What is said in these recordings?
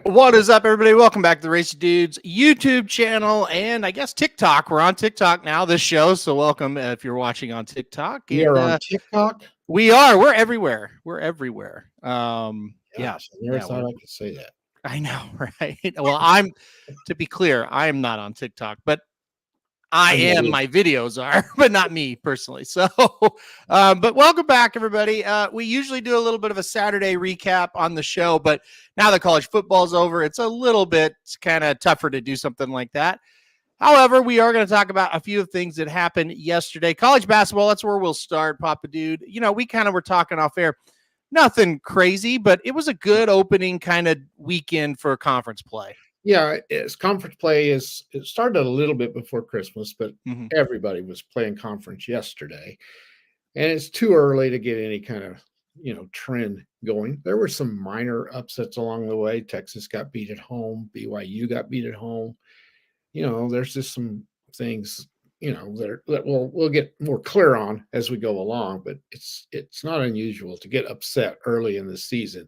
What is up, everybody? Welcome back to the Racy Dudes YouTube channel and I guess TikTok. We're on TikTok now, this show. So welcome if you're watching on TikTok. We are on TikTok? We are. We're everywhere. We're everywhere. I never thought I could say that. I know, right? Well, to be clear, I am not on TikTok, but I am. My videos are, but not me personally. So, but welcome back, everybody. We usually do a little bit of a Saturday recap on the show, but now that college football's over, it's a little bit kind of tougher to do something like that. However, we are going to talk about a few of things that happened yesterday. College basketball, that's where we'll start, Papa Dude. You know, we kind of were talking off air. Nothing crazy, but it was a good opening kind of weekend for conference play. Yeah, it's conference play it started a little bit before Christmas, but everybody was playing conference yesterday. And it's too early to get any kind of, trend going. There were some minor upsets along the way. Texas got beat at home. BYU got beat at home. There's just some things, that we'll get more clear on as we go along, but it's not unusual to get upset early in the season.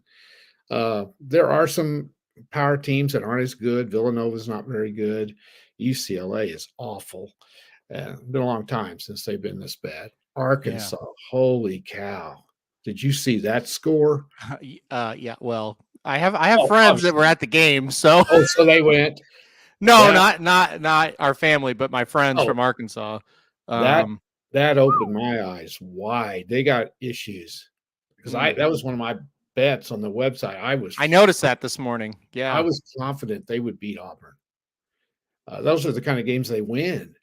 There are some power teams that aren't as good. Villanova's not very good. UCLA is awful. Been a long time since they've been this bad. Arkansas, holy cow. Did you see that score? Yeah, well, I have friends that were at the game, so so they went. No, not our family, but my friends from Arkansas. That opened my eyes wide. They got issues because that was one of my bets on the website. I noticed that this morning. Yeah, I was confident they would beat Auburn. Those are the kind of games they win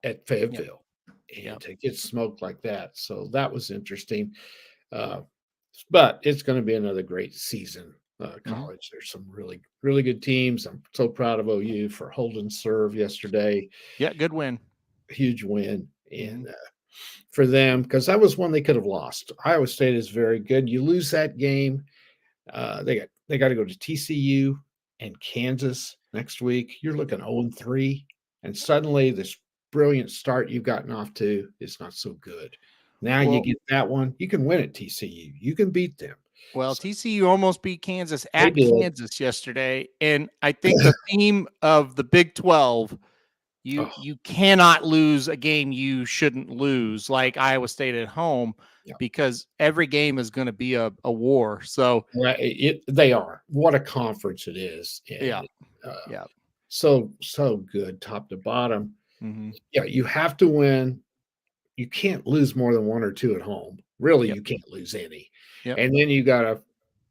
at Fayetteville, and to get smoked like that. So that was interesting. But it's going to be another great season. College. There's some really, really good teams. I'm so proud of OU for holding serve yesterday. Yeah, good win. Huge win. And for them, because that was one they could have lost. Iowa State is very good. You lose that game, they got to go to TCU and Kansas next week. You're looking 0-3, and suddenly this brilliant start you've gotten off to is not so good. Now you get that one. You can win at TCU. You can beat them. Well, TCU almost beat Kansas at Kansas yesterday, and I think the theme of the Big 12, you cannot lose a game you shouldn't lose, like Iowa State at home, because every game is going to be a war. So they are. What a conference it is. And, so good, top to bottom. Yeah, you have to win. You can't lose more than one or two at home. Really, you can't lose any. And then you got to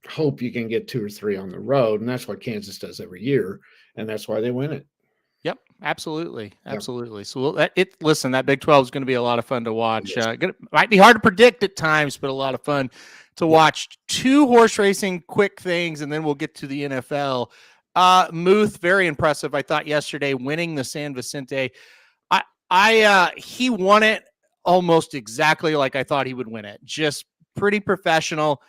hope you can get 2 or 3 on the road. And that's what Kansas does every year. And that's why they win it. Yep, absolutely. Absolutely. So listen, that Big 12 is going to be a lot of fun to watch. Might be hard to predict at times, but a lot of fun to watch. 2 horse racing quick things, and then we'll get to the NFL. Muth, very impressive, I thought, yesterday, winning the San Vicente. He won it almost exactly like I thought he would win it. Just pretty professional.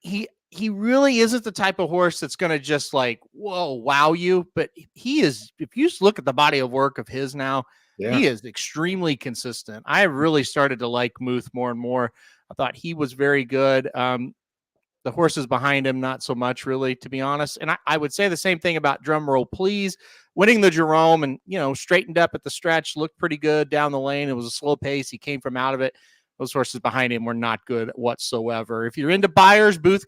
He really isn't the type of horse that's going to just wow you, but he is. If you just look at the body of work of his now, he is extremely consistent. I really started to like Muth more and more. I thought he was very good. The horses behind him, not so much, really, to be honest. And I would say the same thing about Drumroll Please, winning the Jerome and, straightened up at the stretch, looked pretty good down the lane. It was a slow pace. He came from out of it. Those horses behind him were not good whatsoever. If you're into buyers, Muth,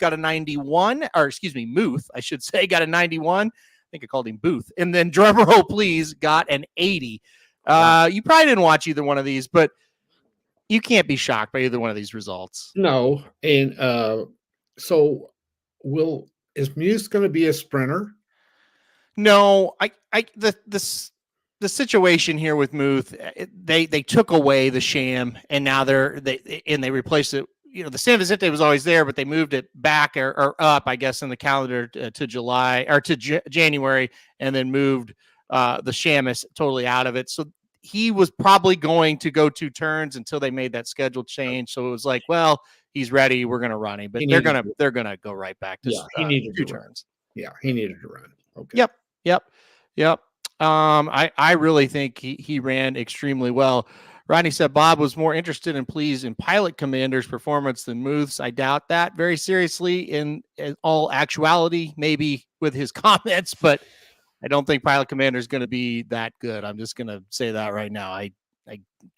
I should say, got a 91. I think I called him Booth. And then Drumroll Please got an 80. You probably didn't watch either one of these, but you can't be shocked by either one of these results. No. And so is Muth going to be a sprinter? No, the situation here with Muth, they took away the sham, and now they replaced it. The San Vicente was always there, but they moved it back or up, I guess, in the calendar to July or to January, and then moved the Shamus totally out of it. So he was probably going to go 2 turns until they made that schedule change. So it was like, well, he's ready. We're going to run him, but they're going to go right back to he needed 2 turns. Yeah, he needed to run. Okay. Yep. I really think he ran extremely well. Rodney said Bob was more interested and pleased in Pilot Commander's performance than Muth's. I doubt that very seriously in all actuality, maybe with his comments, but I don't think Pilot Commander is going to be that good. I'm just going to say that right now. I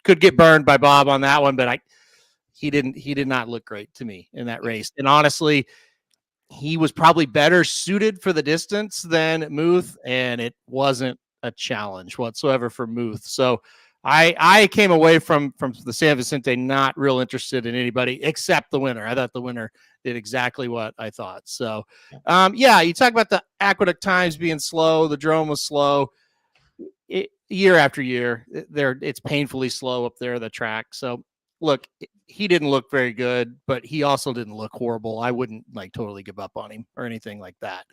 could get burned by Bob on that one, but he did not look great to me in that race. And honestly, he was probably better suited for the distance than Muth, and it wasn't a challenge whatsoever for Muth. So I came away from the San Vicente not real interested in anybody except the winner. I thought the winner did exactly what I thought. So, you talk about the aqueduct times being slow. The drone was slow. Year after year, it's painfully slow up there, the track. So, look, he didn't look very good, but he also didn't look horrible. I wouldn't totally give up on him or anything like that.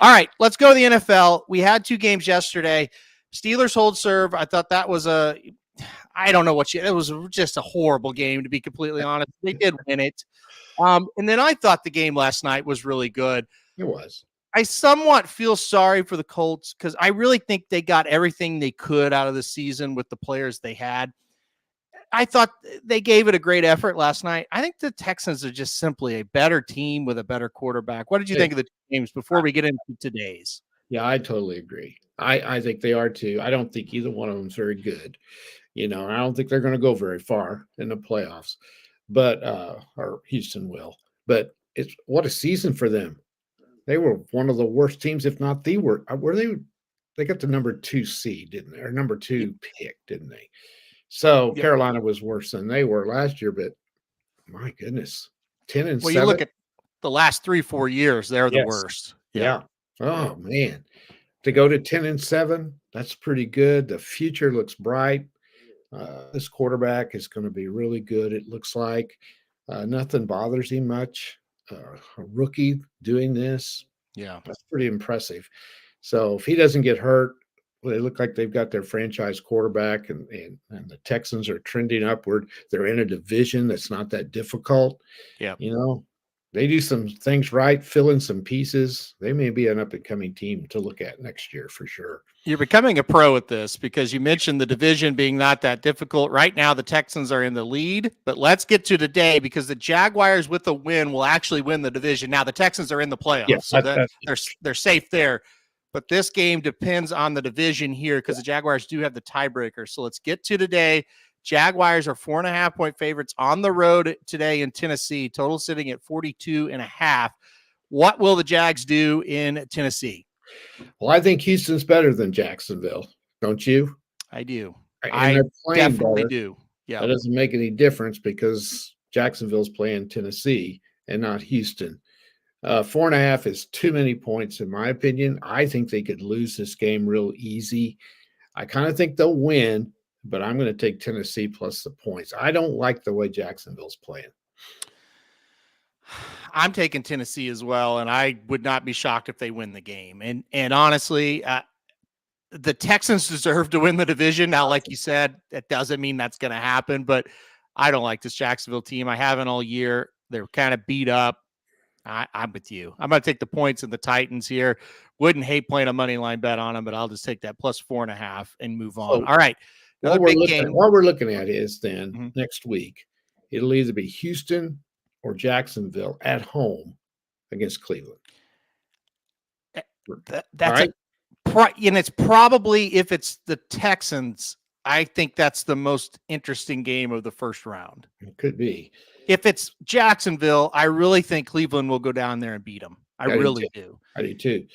All right, let's go to the NFL. We had 2 games yesterday. Steelers hold serve. I thought that was it was just a horrible game, to be completely honest. They did win it. And then I thought the game last night was really good. It was. I somewhat feel sorry for the Colts because I really think they got everything they could out of the season with the players they had. I thought they gave it a great effort last night. I think the Texans are just simply a better team with a better quarterback. What did you think of the games before we get into today's? Yeah, I totally agree. I think they are too. I don't think either one of them is very good. I don't think they're going to go very far in the playoffs, but or Houston will. But what a season for them. They were one of the worst teams, if not the worst. They got the number 2 seed, didn't they? Or number 2 pick, didn't they? So Carolina was worse than they were last year, but my goodness, 10-7. Well, you look at the last 3-4 years; they're the worst. Yeah. Oh man, to go to 10-7, that's pretty good. The future looks bright. This quarterback is going to be really good. It looks like nothing bothers him much. A rookie doing this, that's pretty impressive. So if he doesn't get hurt, they look like they've got their franchise quarterback, and the Texans are trending upward. They're in a division that's not that difficult. Yeah, they do some things right, fill in some pieces. They may be an up-and-coming team to look at next year for sure. You're becoming a pro at this because you mentioned the division being not that difficult. Right now, the Texans are in the lead, but let's get to today because the Jaguars with a win will actually win the division. Now, the Texans are in the playoffs, so they're safe there. But this game depends on the division here because the Jaguars do have the tiebreaker. So let's get to today. Jaguars are 4.5-point favorites on the road today in Tennessee. Total sitting at 42.5. What will the Jags do in Tennessee? Well, I think Houston's better than Jacksonville. Don't you? I do. I definitely do. Yeah. That doesn't make any difference because Jacksonville's playing Tennessee and not Houston. 4.5 is too many points, in my opinion. I think they could lose this game real easy. I kind of think they'll win, but I'm going to take Tennessee plus the points. I don't like the way Jacksonville's playing. I'm taking Tennessee as well, and I would not be shocked if they win the game. And honestly, the Texans deserve to win the division. Now, like you said, that doesn't mean that's going to happen, but I don't like this Jacksonville team. I haven't all year. They're kind of beat up. I'm with you. I'm going to take the points in the Titans here. Wouldn't hate playing a money line bet on them, but I'll just take that plus 4.5 and move on. All right. What we're looking at is then next week, it'll either be Houston or Jacksonville at home against Cleveland. That's right. And it's probably, if it's the Texans, I think that's the most interesting game of the first round. It could be. If it's Jacksonville, I really think Cleveland will go down there and beat them. I really do. I do too.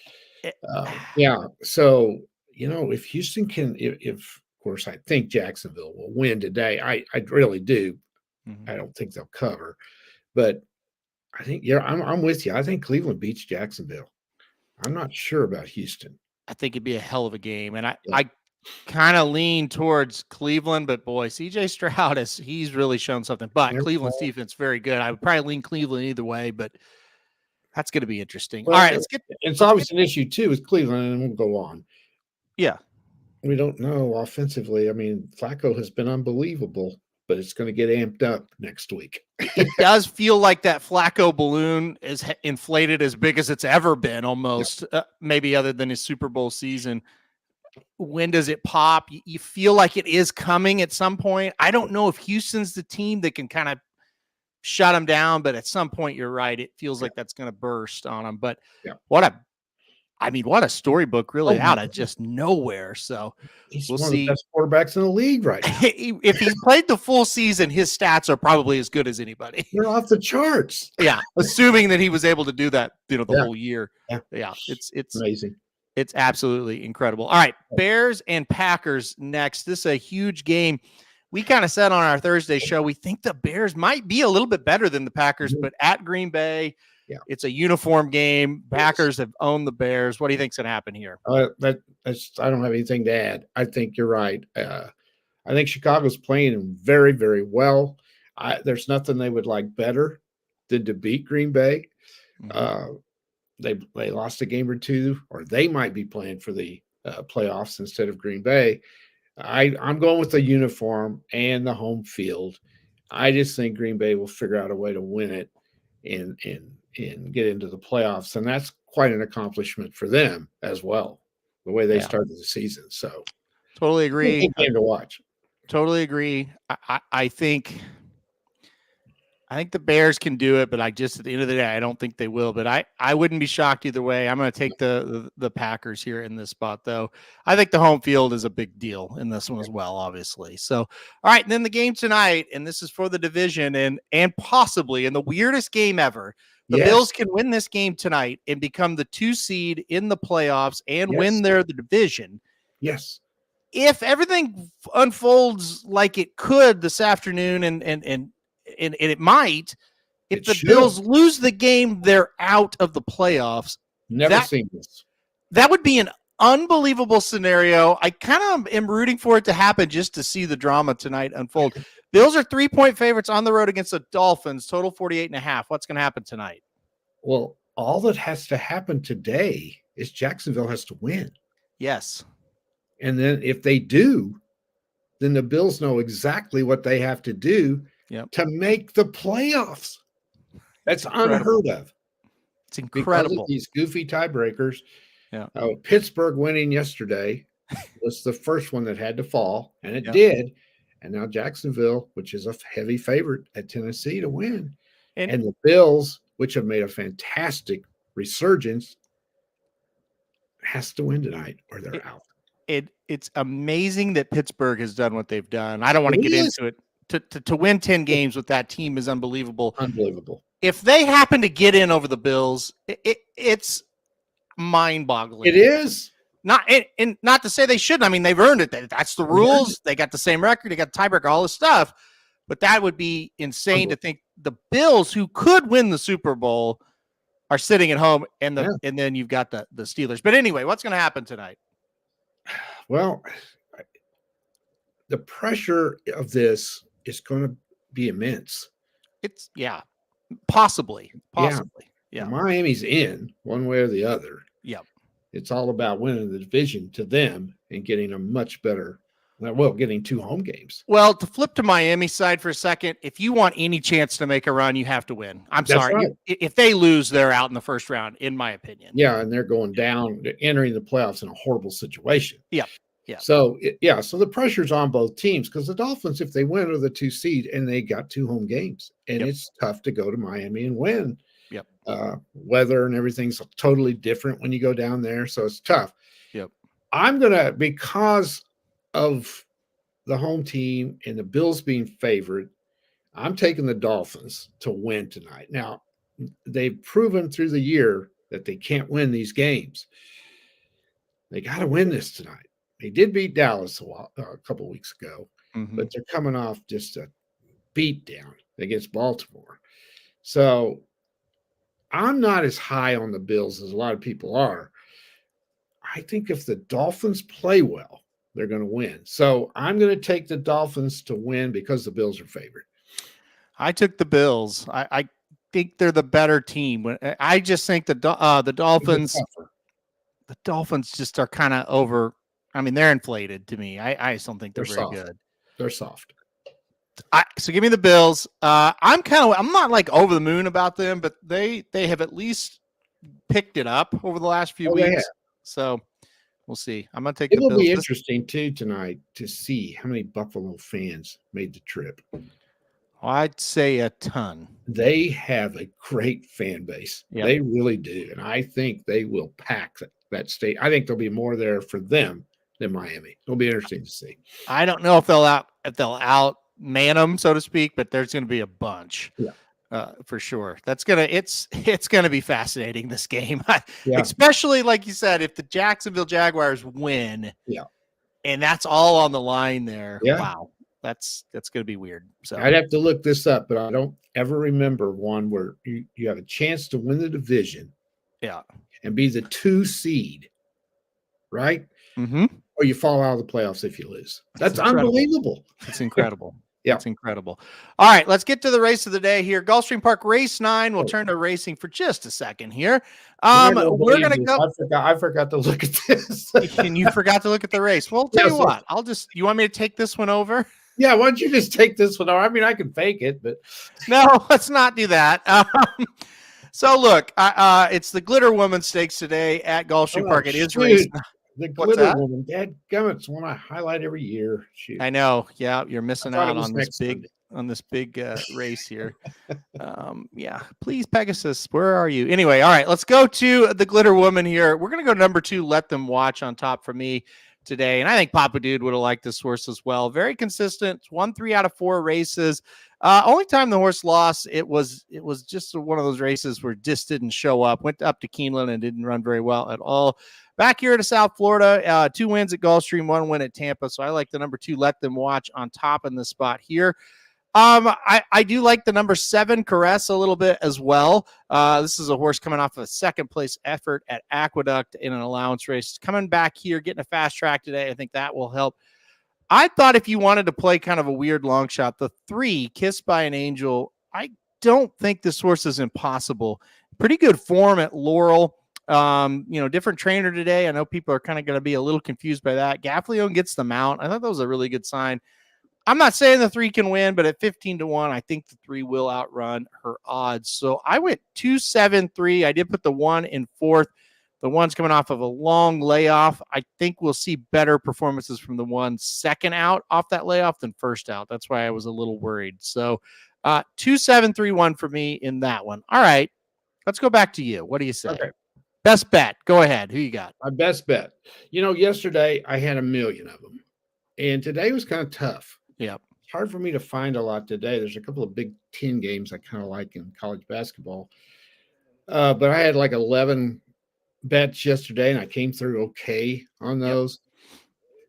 Yeah. So, if Houston can, if of course, I think Jacksonville will win today. I really do. I don't think they'll cover, but I think, I'm with you. I think Cleveland beats Jacksonville. I'm not sure about Houston. I think it'd be a hell of a game. And I kind of lean towards Cleveland, but boy, CJ Stroud he's really shown something. But Cleveland's defense very good. I would probably lean Cleveland either way, but that's going to be interesting. Well, all right, it's always an issue too with Cleveland, and we'll go on. Yeah, we don't know offensively. I mean, Flacco has been unbelievable, but it's going to get amped up next week. It does feel like that Flacco balloon is inflated as big as it's ever been, almost. Maybe other than his Super Bowl season. when does it pop? You feel like it is coming at some point. I don't know if Houston's the team that can kind of shut them down, but at some point, you're right. It feels like that's going to burst on them. But what a storybook really out of just nowhere. So he's we'll one see. of the best quarterbacks in the league right now. If he's played the full season, his stats are probably as good as anybody. They're off the charts. Yeah, assuming that he was able to do that, the whole year. Yeah, it's amazing. It's absolutely incredible. All right, Bears and Packers next. This is a huge game. We kind of said on our Thursday show, we think the Bears might be a little bit better than the Packers, but at Green Bay, it's a uniform game. Packers have owned the Bears. What do you think's going to happen here? I don't have anything to add. I think you're right. I think Chicago's playing very, very well. There's nothing they would like better than to beat Green Bay. They lost a game or two, or they might be playing for the playoffs instead of Green Bay. I'm going with the uniform and the home field. I just think Green Bay will figure out a way to win it and get into the playoffs, and that's quite an accomplishment for them as well. The way they started the season, so totally agree. Good game to watch. Totally agree. I think the Bears can do it, but at the end of the day, I don't think they will. But I wouldn't be shocked either way. I'm going to take the Packers here in this spot, though. I think the home field is a big deal in this one as well, obviously. So, all right, and then the game tonight, and this is for the division and possibly in the weirdest game ever. The Bills can win this game tonight and become the 2 seed in the playoffs and win the division. Yes. If everything unfolds like it could this afternoon and it might, if the Bills lose the game, they're out of the playoffs. Never seen this. That would be an unbelievable scenario. I kind of am rooting for it to happen just to see the drama tonight unfold. Bills are 3-point favorites on the road against the Dolphins, total 48.5. What's going to happen tonight? Well, all that has to happen today is Jacksonville has to win. Yes. And then if they do, then the Bills know exactly what they have to do to make the playoffs. That's unheard of. It's incredible. Because of these goofy tiebreakers. Yeah. Pittsburgh winning yesterday was the first one that had to fall, and it did. And now Jacksonville, which is a heavy favorite at Tennessee to win. And the Bills, which have made a fantastic resurgence, has to win tonight or they're out. It's amazing that Pittsburgh has done what they've done. I don't want to get into it. To win 10 games with that team is unbelievable. Unbelievable. If they happen to get in over the Bills, it's mind-boggling. It is. Not to say they shouldn't. I mean, they've earned it. That's the rules. They got the same record. They got the tiebreaker, all this stuff. But that would be insane to think the Bills, who could win the Super Bowl, are sitting at home, and then you've got the Steelers. But anyway, what's going to happen tonight? Well, the pressure of this is going to be immense. It's possibly. Yeah. Miami's in one way or the other. Yep. It's all about winning the division to them and getting a much better, getting 2 home games. Well, to flip to Miami's side for a second, if you want any chance to make a run, you have to win. I'm sorry. Right. If they lose, they're out in the first round, in my opinion. Yeah, and they're going down, entering the playoffs in a horrible situation. Yeah. So, so the pressure's on both teams because the Dolphins, if they win, are the 2 seed, and they got 2 home games. And it's tough to go to Miami and win. Yep. Weather and everything's totally different when you go down there, so it's tough. Yep. I'm gonna, because of the home team and the Bills being favored, I'm taking the Dolphins to win tonight. Now, they've proven through the year that they can't win these games. They got to win this tonight. They did beat Dallas a couple weeks ago, but they're coming off just a beat down against Baltimore. So I'm not as high on the Bills as a lot of people are. I think if the Dolphins play well, they're going to win. So I'm going to take the Dolphins to win because the Bills are favored. I took the Bills. I think they're the better team. I just think the Dolphins just are kind of over. I mean, they're inflated to me. I just don't think they're very soft. Good. They're soft. So give me the Bills. I'm not like over the moon about them, but they have at least picked it up over the last few weeks. So We'll see. I'm going to take It the will Bills. be interesting too tonight to see how many Buffalo fans made the trip. I'd say a ton. They have a great fan base. Yep. They really do. And I think they will pack that state. I think there'll be more there for them than Miami. It'll be interesting to see. I don't know if they'll outman them, so to speak, but there's going to be a bunch. Yeah. For sure. It's gonna be fascinating, this game. Yeah. Especially like you said, if the Jacksonville Jaguars win, and that's all on the line there. Yeah. Wow. That's gonna be weird. So I'd have to look this up, but I don't ever remember one where you have a chance to win the division. Yeah. And be the 2 seed, right? Mm-hmm. Or you fall out of the playoffs if you lose. That's unbelievable. It's incredible. Yeah. It's incredible. All right, let's get to the race of the day here. Gulfstream Park Race 9. We'll turn to racing for just a second here. We're going to go. I forgot to look at this. And you forgot to look at the race. Well, tell you what, you want me to take this one over? Yeah, why don't you just take this one over? I mean, I can fake it, but. No, let's not do that. So look, it's the Glitter Woman Stakes today at Gulfstream Park. It is race 9. The Glitter Woman, dadgummit, it's one I highlight every year. Shoot. I know. Yeah, you're missing out on this big race here. Yeah, please, Pegasus, where are you? Anyway, all right, let's go to the Glitter Woman here. We're gonna go number 2. Let Them Watch on top for me today, and I think Papa Dude would have liked this horse as well. Very consistent. Won 3 out of 4 races. Only time the horse lost, it was just one of those races where just didn't show up. Went up to Keeneland and didn't run very well at all. Back here to South Florida, 2 wins at Gulfstream, 1 win at Tampa. So I like the number 2, Let Them Watch on top in this spot here. I do like the number 7, Caress, a little bit as well. This is a horse coming off of a second place effort at Aqueduct in an allowance race. Coming back here, getting a fast track today. I think that will help. I thought if you wanted to play kind of a weird long shot, the 3, Kissed by an Angel, I don't think this horse is impossible. Pretty good form at Laurel. Different trainer today. I know people are kind of going to be a little confused by that. Gaffleon gets the mount. I thought that was a really good sign. I'm not saying the 3 can win, but at 15-1, I think the 3 will outrun her odds. So I went 2-7-3. I did put the 1 in 4th. The 1's coming off of a long layoff. I think we'll see better performances from the 1 second out off that layoff than first out. That's why I was a little worried. So 2-7-3-1 for me in that one. All right, let's go back to you. What do you say? Okay. Best bet. Go ahead. Who you got? My best bet. Yesterday I had 1 million of them, and today was kind of tough. Yeah. It's hard for me to find a lot today. There's a couple of Big Ten games I kind of like in college basketball. But I had like 11 bets yesterday, and I came through okay on those. Yep.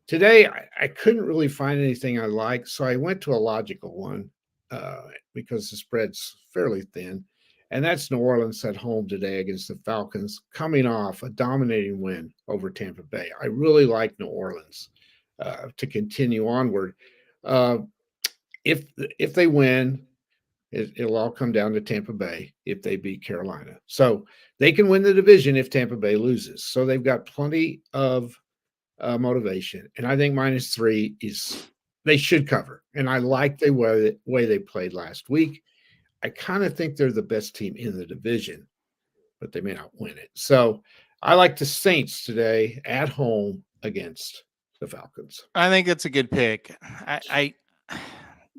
Today, I couldn't really find anything I liked, so I went to a logical one because the spread's fairly thin, and that's New Orleans at home today against the Falcons, coming off a dominating win over Tampa Bay. I really like New Orleans to continue onward. If they win, it'll all come down to Tampa Bay if they beat Carolina. So they can win the division if Tampa Bay loses. So they've got plenty of motivation. And I think -3 they should cover. And I like the way they played last week. I kind of think they're the best team in the division, but they may not win it. So I like the Saints today at home against the Falcons. I think that's a good pick.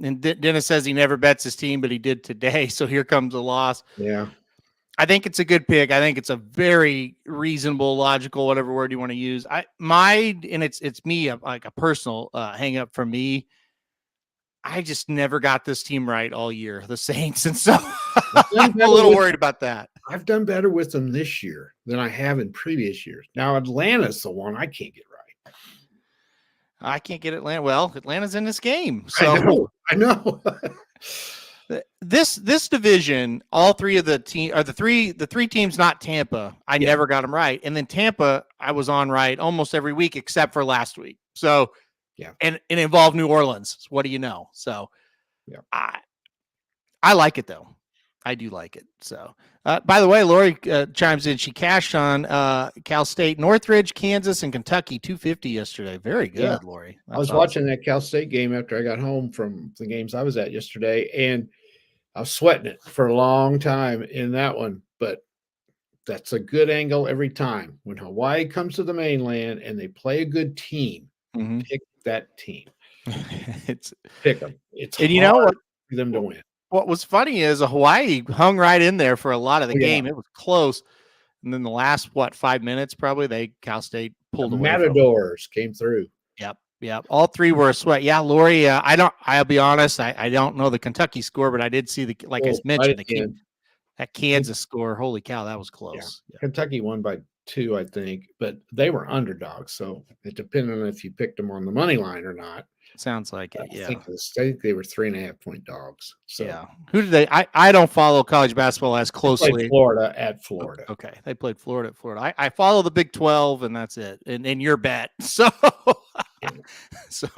And Dennis says he never bets his team, but he did today. So here comes a loss. Yeah. I think it's a good pick. I think it's a very reasonable, logical, whatever word you want to use. It's me, like a personal hang up for me. I just never got this team right all year, the Saints. And so I'm a little worried about that. I've done better with them this year than I have in previous years. Now, Atlanta's the one I can't get right. I can't get Atlanta. Well, Atlanta's in this game. So I know. This division, all 3 of the team are the three teams, not Tampa. I never got them right. And then Tampa, I was on right almost every week except for last week. So and it involved New Orleans. So what do you know? So I like it though. I do like it. So by the way, Lori chimes in. She cashed on Cal State, Northridge, Kansas, and Kentucky 250 yesterday. Very good, Lori. I was watching that Cal State game after I got home from the games I was at yesterday, and I was sweating it for a long time in that one. But that's a good angle every time. When Hawaii comes to the mainland and they play a good team, pick that team. Pick them. It's and hard you know what? for them to win. What was funny is Hawaii hung right in there for a lot of the game. It was close. And then the last, 5 minutes, probably, Cal State pulled away. Matadors came through. Yep. All three were a sweat. Yeah, Lori, I'll be honest, I don't know the Kentucky score, but I did see I mentioned, that Kansas score. Holy cow, that was close. Yeah. Kentucky won by 2, I think, but they were underdogs. So it depended on if you picked them on the money line or not. Sounds like it. I think they were 3.5-point dogs. So yeah. Who did they? I don't follow college basketball as closely. They played Florida at Florida. Okay. They played Florida at Florida. I follow the Big 12, and that's it. And your bet. So so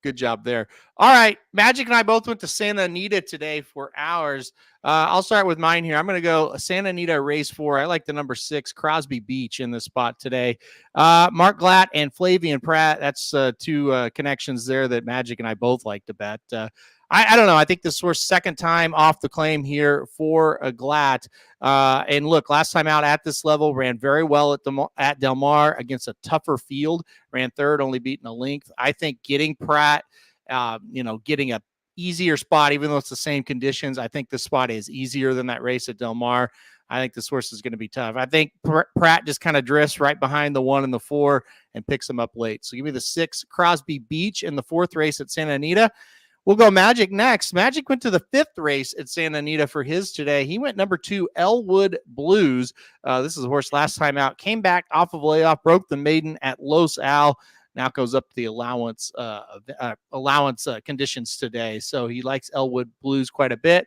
good job there. All right. Magic and I both went to Santa Anita today for ours. I'll start with mine here. I'm going to go Santa Anita race 4. I like the number 6 Crosby Beach in this spot today. Mark Glatt and Flavian Pratt. That's 2 connections there that Magic and I both like to bet. I don't know. I think this was second time off the claim here for Glatt. And look, last time out at this level, ran very well at Del Mar against a tougher field. Ran third, only beaten a length. I think getting Pratt, getting a easier spot, even though it's the same conditions. I think this spot is easier than that race at Del Mar. I think this horse is going to be tough. I think Pratt just kind of drifts right behind the 1 and the 4 and picks them up late. So give me the 6 Crosby Beach in the 4th race at Santa Anita. We'll go Magic next. Magic went to the 5th race at Santa Anita for his today. He went number 2, Elwood Blues. This is a horse last time out. Came back off of layoff, broke the maiden at Los Al. Now goes up to the allowance conditions today. So he likes Elwood Blues quite a bit.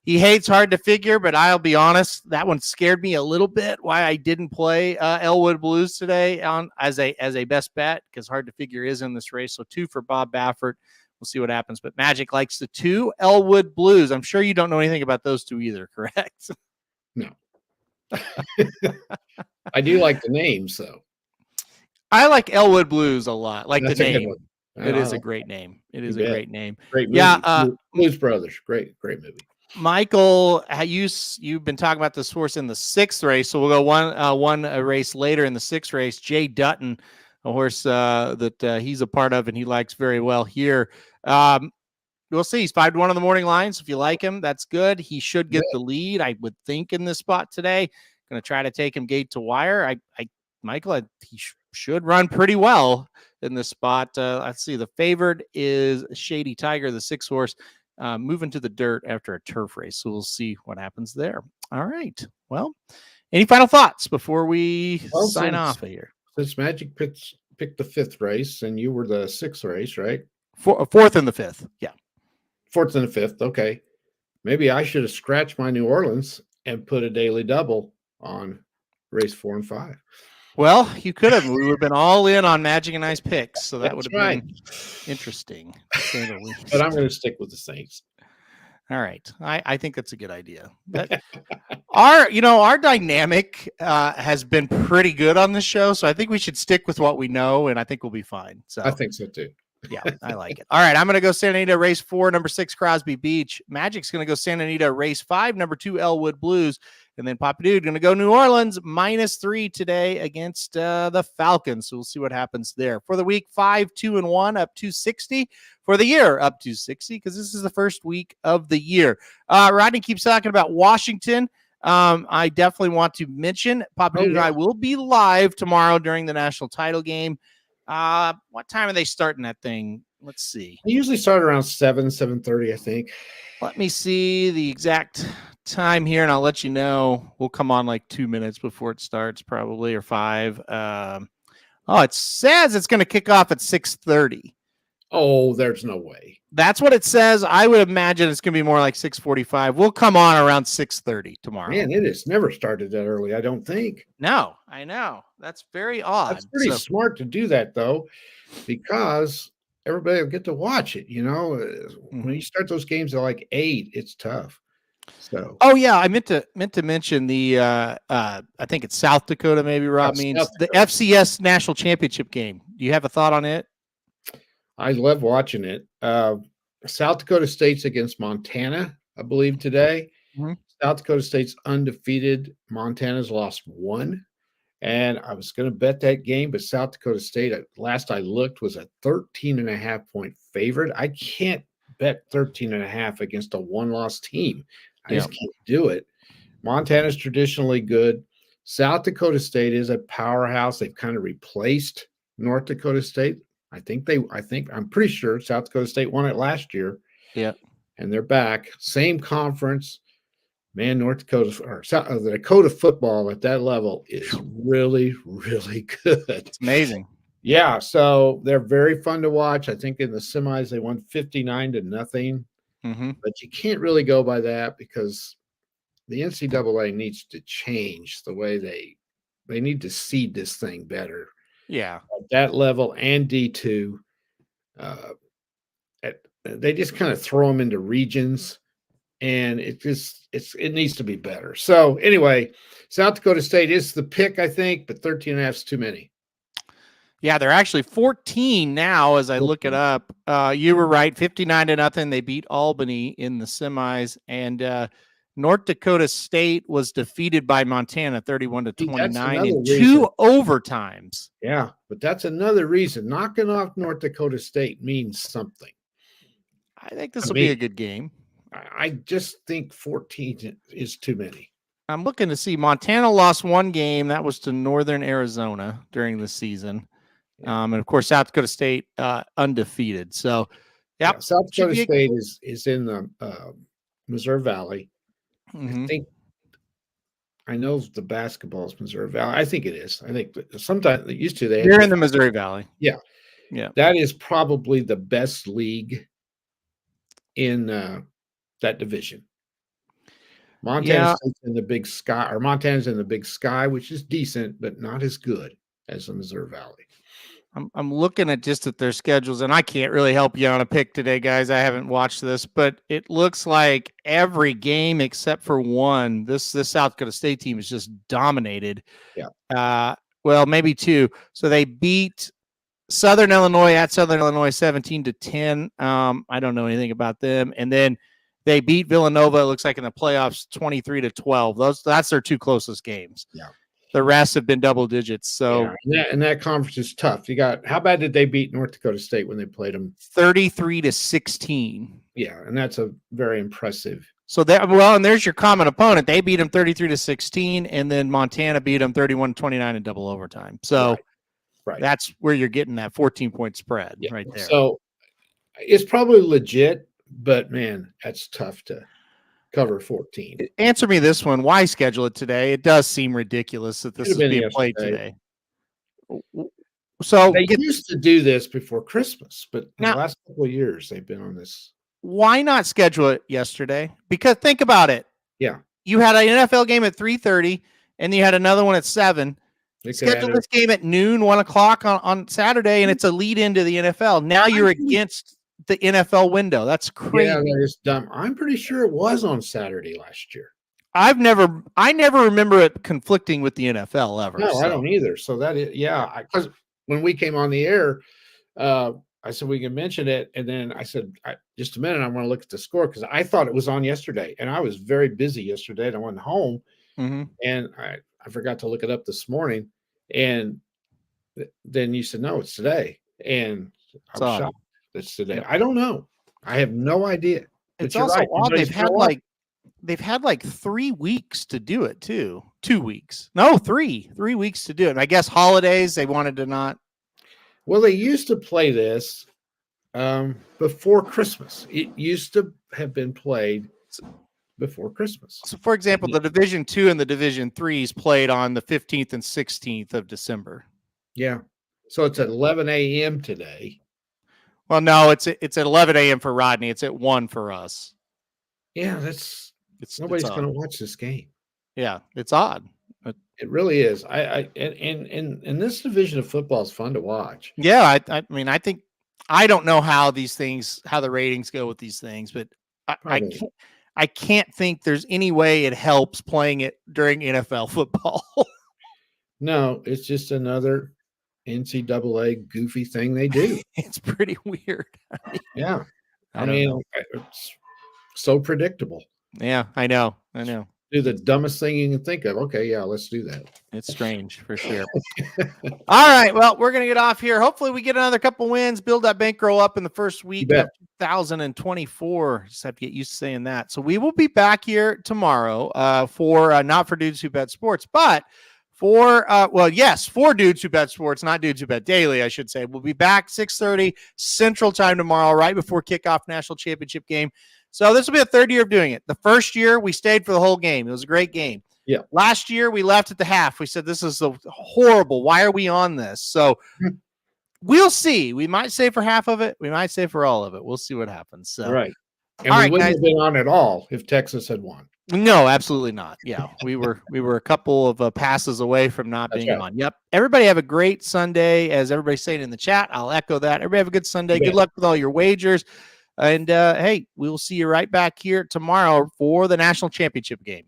He hates Hard to Figure, but I'll be honest, that one scared me a little bit why I didn't play Elwood Blues today as a best bet, because Hard to Figure is in this race. So 2 for Bob Baffert. We'll see what happens. But Magic likes the 2 Elwood Blues. I'm sure you don't know anything about those 2 either, correct? No. I do like the names, though. I like Elwood Blues a lot. That's the name. It is a great name. It is a great name. Great movie. Yeah. Blues Brothers. Great movie. Michael, you've been talking about this horse in the 6th race. So we'll go one race later in the 6th race. Jay Dutton, a horse that he's a part of and he likes very well here. We'll see. He's 5-1 on the morning line. So if you like him, that's good. He should get the lead, I would think, in this spot today. Going to try to take him gate to wire. Michael, he should run pretty well in this spot. Let's see. The favored is Shady Tiger, the 6th horse, moving to the dirt after a turf race. So we'll see what happens there. All right. Well, any final thoughts before we sign off here? Since Magic picked the 5th race and you were the 6th race, right? 4th and the 5th. Yeah. 4th and the 5th. Okay. Maybe I should have scratched my New Orleans and put a daily double on race 4 and 5. Well, you could have. We would have been all in on Magic and I's picks, so that would have been interesting. But I'm going to stick with the Saints. All right, I think that's a good idea. But our dynamic has been pretty good on this show, so I think we should stick with what we know, and I think we'll be fine. So I think so too. Yeah, I like it. All right, I'm going to go Santa Anita race 4, number 6 Crosby Beach. Magic's going to go Santa Anita race 5, number 2 Elwood Blues. And then Papa Dude going to go New Orleans -3 today against the Falcons. So we'll see what happens there. For the week, 5-2-1, up 260. For the year, up 260, because this is the first week of the year. Rodney keeps talking about Washington. I definitely want to mention Papa Dude and I will be live tomorrow during the national title game. What time are they starting that thing? Let's see. They usually start around 7:30, I think. Let me see the exact time here, and I'll let you know. We'll come on like 2 minutes before it starts, probably, or 5. It says it's going to kick off at 6:30. Oh, there's no way. That's what it says. I would imagine it's going to be more like 6:45. We'll come on around 6:30 tomorrow. Man, it has never started that early, I don't think. No, I know. That's very odd. That's pretty smart to do that, though, because everybody will get to watch it. When you start those games at like 8, it's tough. So. Oh yeah, I meant to mention the I think it's South Dakota, maybe Rob means the FCS National Championship game. Do you have a thought on it? I love watching it. South Dakota State's against Montana, I believe, today. South Dakota State's undefeated. Montana's lost 1. And I was going to bet that game, but South Dakota State, at last I looked, was a 13.5-point favorite. I can't bet 13.5 against a 1-loss team. I just can't do it. Montana's traditionally good. South Dakota State is a powerhouse. They've kind of replaced North Dakota State. I'm pretty sure South Dakota State won it last year. Yeah. And they're back. Same conference. Man, North Dakota or the Dakota football at that level is really, really good. It's amazing. Yeah, so they're very fun to watch. I think in the semis they won 59-0, but you can't really go by that because the NCAA needs to change the way they need to seed this thing better. Yeah, at that level and D2, they just kind of throw them into regions. And it needs to be better. So anyway, South Dakota State is the pick, I think, but 13.5 is too many. Yeah, they're actually 14 now as I look it up. You were right, 59-0. They beat Albany in the semis, and North Dakota State was defeated by Montana 31-29 in 2 overtimes. Yeah, but that's another reason. Knocking off North Dakota State means something. I think this will be a good game. I just think 14 is too many. I'm looking to see Montana lost 1 game. That was to Northern Arizona during the season. And of course, South Dakota State undefeated. So, South Dakota State is in the Missouri Valley. I know the basketball is Missouri Valley. I think it is. I think sometimes they used to. They're in the Missouri Valley. Yeah. That is probably the best league in that division. Montana's in the Big Sky, or Montana's in the Big Sky, which is decent, but not as good as the Missouri Valley. I'm looking at their schedules, and I can't really help you on a pick today, guys. I haven't watched this, but it looks like every game except for one, this South Dakota State team is just dominated. Yeah. Well, maybe 2. So they beat Southern Illinois at Southern Illinois 17-10. I don't know anything about them. And then they beat Villanova, it looks like, in the playoffs 23-12. That's their 2 closest games. Yeah. The rest have been double digits. So and that conference is tough. How bad did they beat North Dakota State when they played them? 33-16. Yeah, and that's a very impressive. So and there's your common opponent. They beat them 33-16, and then Montana beat them 31-29 in double overtime. So right. That's where you're getting that 14-point spread right there. So it's probably legit, but man, that's tough to cover 14. Answer me this one. Why schedule it today? It does seem ridiculous that this is being played today. So they used to do this before Christmas, but in the last couple of years they've been on this. Why not schedule it yesterday? Because think about it. Yeah. You had an NFL game at 3:30 and you had another one at 7. Schedule this game at noon, 1 o'clock on Saturday, and it's a lead into the NFL. Now you're against the NFL window. That's crazy. Yeah, that is dumb. I'm pretty sure it was on Saturday last year. I never remember it conflicting with the NFL ever. No, I don't either. So that is, because when we came on the air, I said we can mention it, and then I said, just a minute, I want to look at the score because I thought it was on yesterday, and I was very busy yesterday, and I went home, and I forgot to look it up this morning, and then you said no, it's today, and I'm shocked. It's today. Yeah. I don't know. I have no idea. It's also odd. They've had like 3 weeks to do it too. 2 weeks. No, 3 weeks to do it. And I guess holidays, they wanted to not. Well, they used to play this before Christmas. It used to have been played before Christmas. So, for example, the Division II and the Division IIIs played on the 15th and 16th of December. Yeah. So it's at 11 a.m. today. Well, no, it's at 11 a.m. for Rodney. It's at 1 for us. Yeah, nobody's going to watch this game. Yeah, it's odd. It really is. And this division of football is fun to watch. Yeah, I mean, I don't know how the ratings go with these things, but I can't think there's any way it helps playing it during NFL football. No, it's just another NCAA goofy thing they do. It's pretty weird. Yeah. I mean, it's so predictable. Yeah, I know. Do the dumbest thing you can think of. Okay, yeah, let's do that. It's strange for sure. All right, well, we're going to get off here. Hopefully we get another couple wins, build that bankroll up in the first week of 2024. Just have to get used to saying that. So we will be back here tomorrow for not for Dudes Who Bet Sports, but for for Dudes Who Bet Sports, not Dudes Who Bet Daily, I should say. We'll be back 6:30 Central Time tomorrow, right before kickoff national championship game. So this will be the third year of doing it. The first year we stayed for the whole game. It was a great game. Yeah. Last year we left at the half. We said, this is horrible. Why are we on this? So we'll see. We might stay for half of it. We might stay for all of it. We'll see what happens. So, right. And we wouldn't have been on at all if Texas had won. No, absolutely not. Yeah, we were a couple of passes away from not being on. Yep. Everybody have a great Sunday. As everybody's saying in the chat, I'll echo that. Everybody have a good Sunday. Good luck with all your wagers. And hey, we'll see you right back here tomorrow for the national championship game.